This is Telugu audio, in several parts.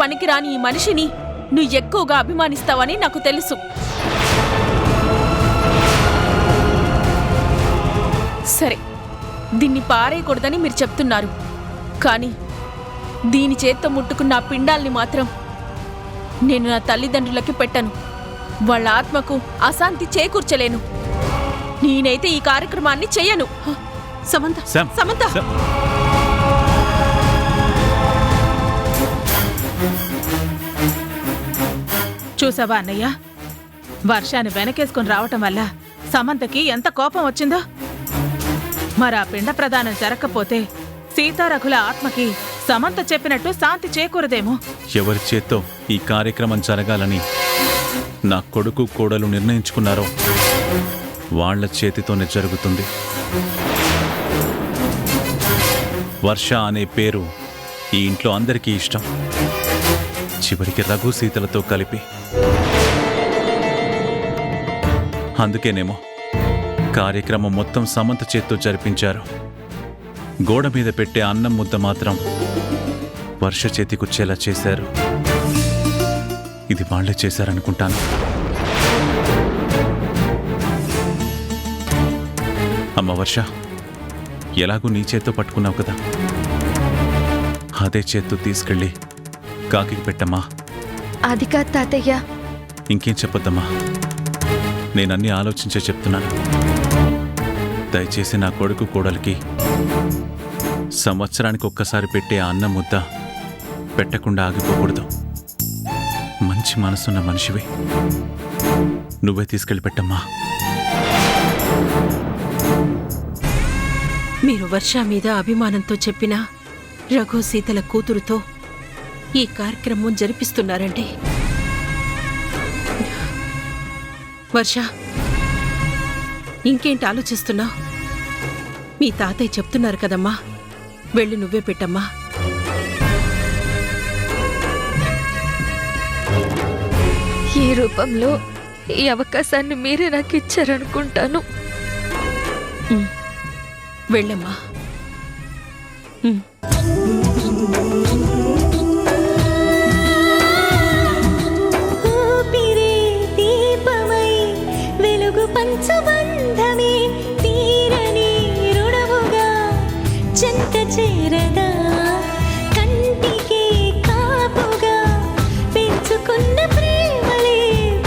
పనికిరాని ఈ మనిషిని నువ్వు ఎక్కువగా అభిమానిస్తావని నాకు తెలుసు. సరే, దీన్ని పారేయకూడదని మీరు చెప్తున్నారు, కానీ దీని చేత్తో ముట్టుకున్న ఆ పిండాల్ని మాత్రం నేను నా తల్లిదండ్రులకి పెట్టను. వాళ్ళ ఆత్మకు అశాంతి చేకూర్చలేను. నేనైతే ఈ కార్యక్రమాన్ని చెయ్యను. సమంత, సమంత, చూసావా అన్నయ్య, వర్షాన్ని వెనకేసుకుని రావటం వల్ల సమంతకి ఎంత కోపం వచ్చిందో. మరా పిండ ప్రదానం జరగకపోతే సీతారఘుల ఆత్మకి సమంత చెప్పినట్టు శాంతి చేకూరదేమో. ఎవరి చేత్తో ఈ కార్యక్రమం జరగాలని నా కొడుకు కోడలు నిర్ణయించుకున్నారో వాళ్ల చేతితోనే జరుగుతుంది. వర్ష అనే పేరు ఈ ఇంట్లో అందరికీ ఇష్టం. చివరికి రఘు సీతలతో కలిపి. అందుకేనేమో కార్యక్రమం మొత్తం సమంత చేత్తో జరిపించారు. గోడ మీద పెట్టే అన్నం ముద్ద మాత్రం వర్ష చేతికొచ్చేలా చేశారు. ఇది వాళ్లే చేశారనుకుంటాను. అమ్మ వర్ష, ఎలాగూ నీ చేత్తో పట్టుకున్నావు కదా, అదే చేత్తో తీసుకెళ్ళి కాకి పెట్టమ్మా. అది కాదు తాతయ్య. ఇంకేం చెప్పొద్దమ్మా, నేనన్నీ ఆలోచించే చెప్తున్నాను. దయచేసి నా కొడుకు కోడలికి సంవత్సరానికి ఒక్కసారి పెట్టే అన్న ముద్ద పెట్టకుండా ఆగిపోకూడదు. మంచి మనసున్న మనిషివి, నువ్వే తీసుకెళ్ళి పెట్టమ్మా. మీరు వర్ష మీద అభిమానంతో చెప్పిన రఘు సీతల కూతురుతో ఈ కార్యక్రమం జరిపిస్తున్నారండి. వర్ష, ఇంకేంటి ఆలోచిస్తున్నావు? మీ తాతయ్య చెప్తున్నారు కదమ్మా, వెళ్ళి నువ్వే పెట్టమ్మా. ఈ రూపంలో ఈ అవకాశాన్ని మీరే నాకు ఇచ్చారనుకుంటాను. వెళ్ళమ్మా. పంచబంధమే తీరని రుణముగా చెంత చేరదా, కంటికి కాపుగా పెంచుకున్న ప్రేమలే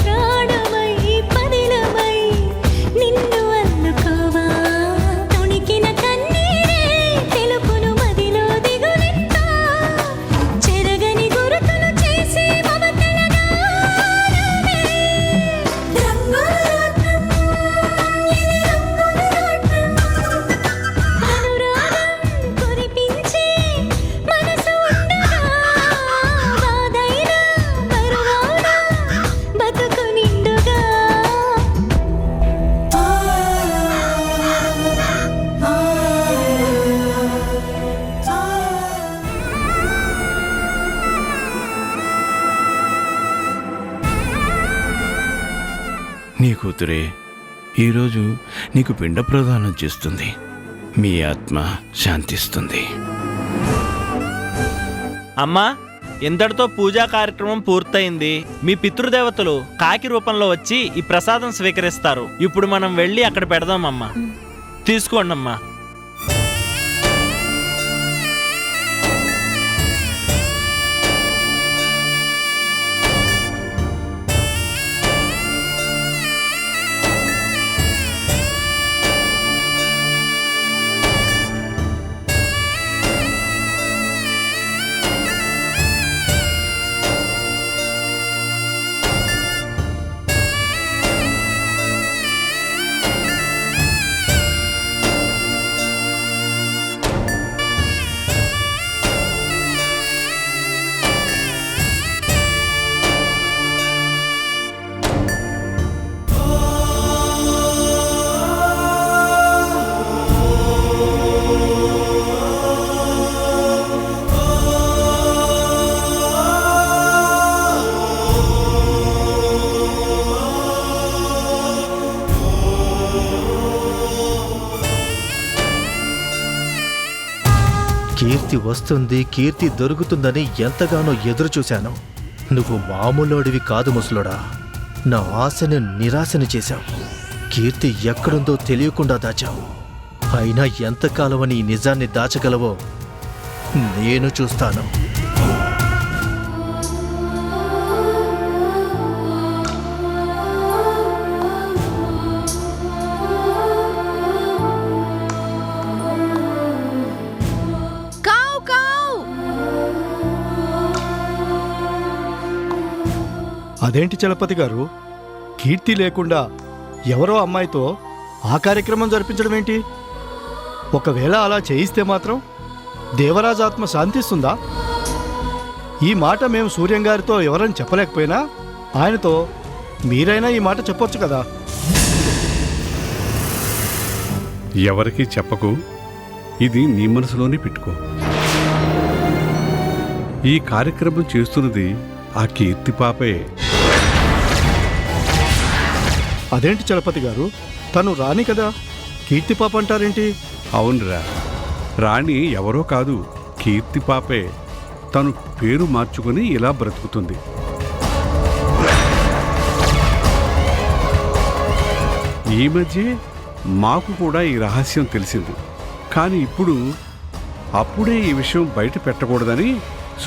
ప్రాణమై పదిలమై నిన్ను అల్లుకోవా. తొణికిన కన్నీరే తెలుపును మదిలో దిగులెంత, చెరగని గురుతులు చేసే మమతల గానమే. నీ కూతురే ఈరోజు నీకు పిండ ప్రదానం చేస్తుంది. మీ ఆత్మ శాంతిస్తుంది. అమ్మా, ఇంతటితో పూజా కార్యక్రమం పూర్తయింది. మీ పితృదేవతలు కాకి రూపంలో వచ్చి ఈ ప్రసాదం స్వీకరిస్తారు. ఇప్పుడు మనం వెళ్ళి అక్కడ పెడదామమ్మా. తీసుకోండి అమ్మా. కీర్తి వస్తుంది, కీర్తి దొరుకుతుందని ఎంతగానో ఎదురు చూశాను. నువ్వు మామూలోడివి కాదు ముసలోడా. నా ఆశను నిరాశను చేశావు. కీర్తి ఎక్కడుందో తెలియకుండా దాచావు. అయినా ఎంతకాలమని ఈ నిజాన్ని దాచగలవో నేను చూస్తాను. అదేంటి చలపతి గారు, కీర్తి లేకుండా ఎవరో అమ్మాయితో ఆ కార్యక్రమం జరిపించడం ఏంటి? ఒకవేళ అలా చేయిస్తే మాత్రం దేవరాజాత్మ శాంతిస్తుందా? ఈ మాట మేము సూర్యం గారితో ఎవరని చెప్పలేకపోయినా ఆయనతో మీరైనా ఈ మాట చెప్పొచ్చు కదా. ఎవరికీ చెప్పకు, ఇది నీ మనసులోనే పెట్టుకో. ఈ కార్యక్రమం చేస్తున్నది ఆ కీర్తి పాపే. అదేంటి చలపతి గారు, తను రాణి కదా, కీర్తి పాప అంటారేంటి? అవునరా, రాణి ఎవరో కాదు, కీర్తి పాపే. తను పేరు మార్చుకుని ఇలా బ్రతుకుతుంది. ఈ మధ్య మాకు కూడా ఈ రహస్యం తెలిసింది. కానీ అప్పుడే ఈ విషయం బయట పెట్టకూడదని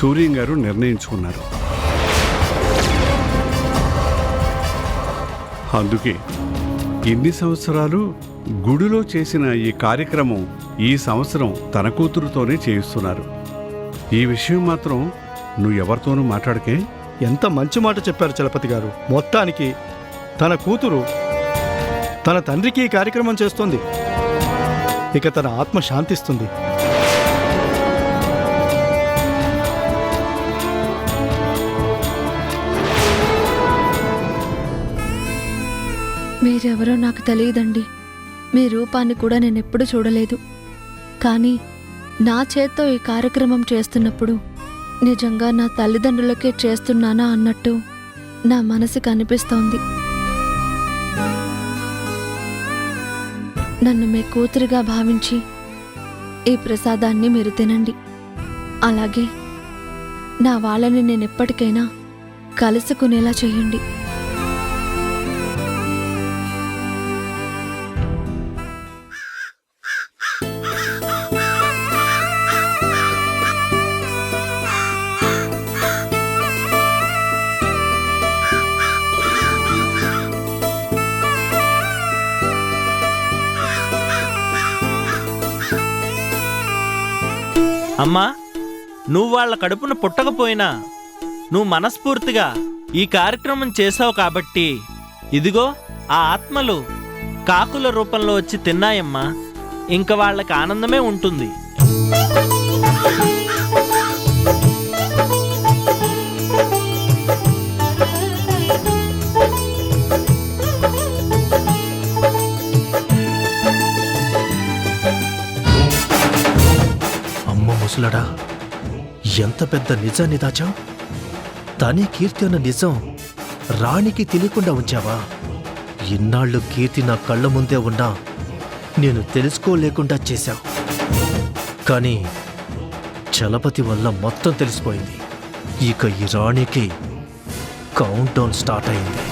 సూర్యం గారు నిర్ణయించుకున్నారు. అందుకే ఇన్ని సంవత్సరాలు గుడిలో చేసిన ఈ కార్యక్రమం ఈ సంవత్సరం తన కూతురుతోనే చేయిస్తున్నారు. ఈ విషయం మాత్రం నువ్వు ఎవరితోనూ మాట్లాడకే. ఎంత మంచి మాట చెప్పారు చలపతి గారు. మొత్తానికి తన కూతురు తన తండ్రికి ఈ కార్యక్రమం చేస్తుంది. ఇక తన ఆత్మ శాంతిస్తుంది. మీరెవరో నాకు తెలియదండి. మీ రూపాన్ని కూడా నేనెప్పుడు చూడలేదు. కానీ నా చేత్తో ఈ కార్యక్రమం చేస్తున్నప్పుడు నిజంగా నా తల్లిదండ్రులకే చేస్తున్నానా అన్నట్టు నా మనసుకు అనిపిస్తోంది. నన్ను మీ కూతురిగా భావించి ఈ ప్రసాదాన్ని మీరు తినండి. అలాగే నా వాళ్ళని నేనెప్పటికైనా కలుసుకునేలా చేయండి. అమ్మా, నువ్వు వాళ్ళ కడుపున పుట్టకపోయినా నువ్వు మనస్ఫూర్తిగా ఈ కార్యక్రమం చేసావు కాబట్టి ఇదిగో ఆ ఆత్మలు కాకుల రూపంలో వచ్చి తిన్నాయమ్మా. ఇంక వాళ్ళకి ఆనందమే ఉంటుంది. ముసలడా, ఎంత పెద్ద నిజాన్ని దాచావు. తనే కీర్తి అన్న నిజం రాణికి తెలియకుండా ఉంచావా? ఇన్నాళ్ళు కీర్తి నా కళ్ళ ముందే ఉన్నా నేను తెలుసుకోలేకుండా చేశావు. కానీ చలపతి వల్ల మొత్తం తెలిసిపోయింది. ఇక ఈ రాణికి కౌంట్ డౌన్ స్టార్ట్ అయింది.